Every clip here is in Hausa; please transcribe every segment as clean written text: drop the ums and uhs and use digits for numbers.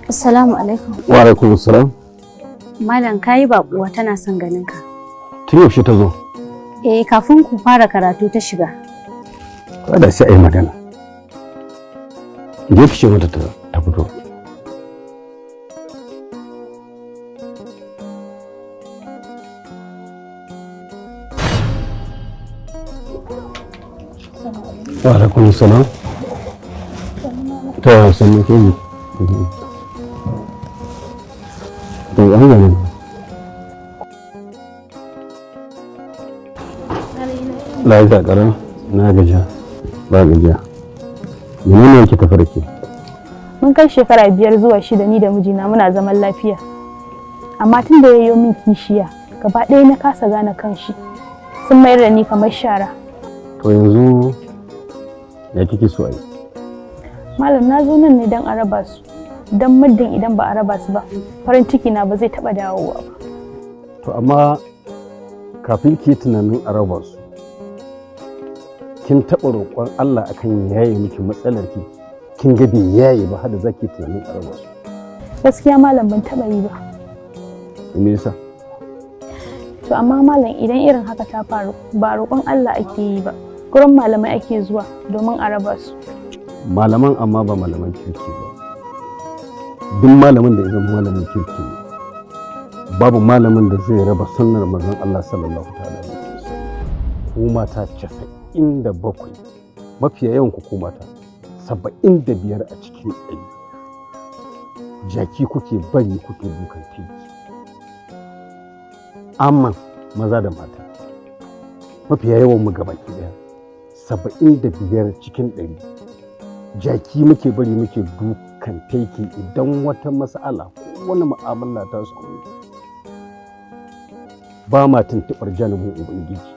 Assalamu alaikum. Wa alaikum assalam. Malam kayi baƙuwa tana son ganin ka. Tun yaushe ta zo? Kafin ku fara karatu ta shiga. Kada sai ai magana. Je ki ce mata ta fito. Wa alaikum assalam. Ta sanin ke ni. To an gane. Lafiya ƙarar na gajiya ba gajiya. Menene yake tafi da ke? Mun kai shekara 5 zuwa 6 ni da mijina muna zaman lafiya. Amma tun da yayyo min kishiya, gaba ɗaya na kasa gane kanshi. Sun mayar da ni kamar shara. To yanzu ya kike so a yi? Malam na zo nan ne don a raba su. Don muddin idan ba a raba su ba, farin ciki na ba zai taɓa dawowa ba. To amma kafin ki tunanin a raba su, kin taɓa roƙon Allah akan yaye miki matsalar ki, kin ga bai yaye ba har da zaki tunanin a raba su. Gaskiya malam ban taɓa yi ba. Me yasa? To amma malam idan irin haka ta faru, ba roƙon Allah ake yi ba. Gurin malamai ake zuwa domin a raba su. Malaman amma ba malaman kirki ba. Duk malamin da ya zama malamin kirki ne, babu malamin da zai raba sunnar manzon Allah sallallahu alaihi wasallam. Ku mata 97, mafiya yawan ku mata 75 a cikin 100 jaki kuke bari kuke dukan teki. Amma maza da mata mafiya yawan mu gabaki daya 75 cikin 100 jaki muke bari muke dukan teki idan wata mas'ala ko wani mu'amala ta samu. Ba ma tuntuɓar janibin Ubangiji,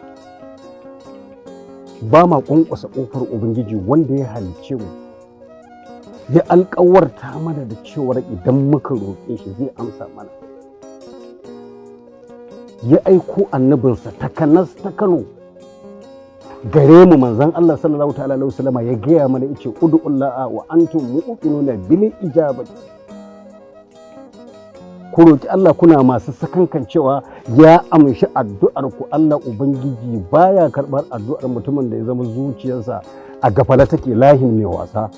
ba ma ƙwanƙwasa ƙofar Ubangiji wanda ya halicce mu, ya alƙawarta mana da cewar idan muka roƙe shi zai amsa mana. Ya aiko annabinsa takanas ta Kano gare mu manzon Allah sallallahu ta'ala alaihi wasallam ya gaya mana yace ud'ullaha wa antum mu'minuna bil ijabati. Ku roki Allah kuna masu sakankan cewa ya amshi addu'ar ku. Allah Ubangiji baya karɓar addu'ar mutumin da ya zama zuciyarsa a gafala take lahin mai wasa.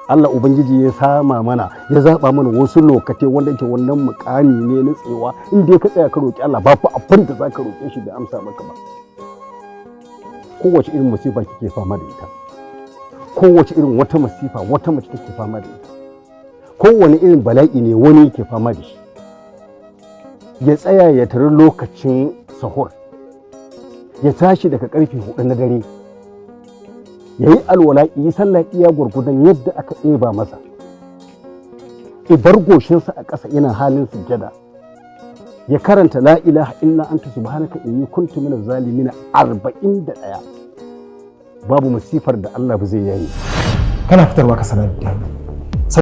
Allah Ubangiji ya sama mana, ya zaba mana wasu lokatai wanda yake wannan mukami ne na tsewa, inda ka tsaya ka roki Allah ba fa abin da zaka roke shi da amsa maka ba. Kowace irin masifa kike fama da ita, kowace irin wata masifa wata mace take fama da ita, kowane irin bala'i ne wani yake fama da shi, ya tsaya ya tari lokacin sahur, ya tashi daga karfe 4 na dare, ya yi alwala, yi sallah iya gwargwadon yadda aka ɗeba masa, ibar goshinsa a ƙasa yana halin sujjada, ya karanta la ilaha illa anta subhanaka inni kuntu minaz zalimin 41. Babu masifar da Allah ba zai yayi. Kana fitarwa ka sanar da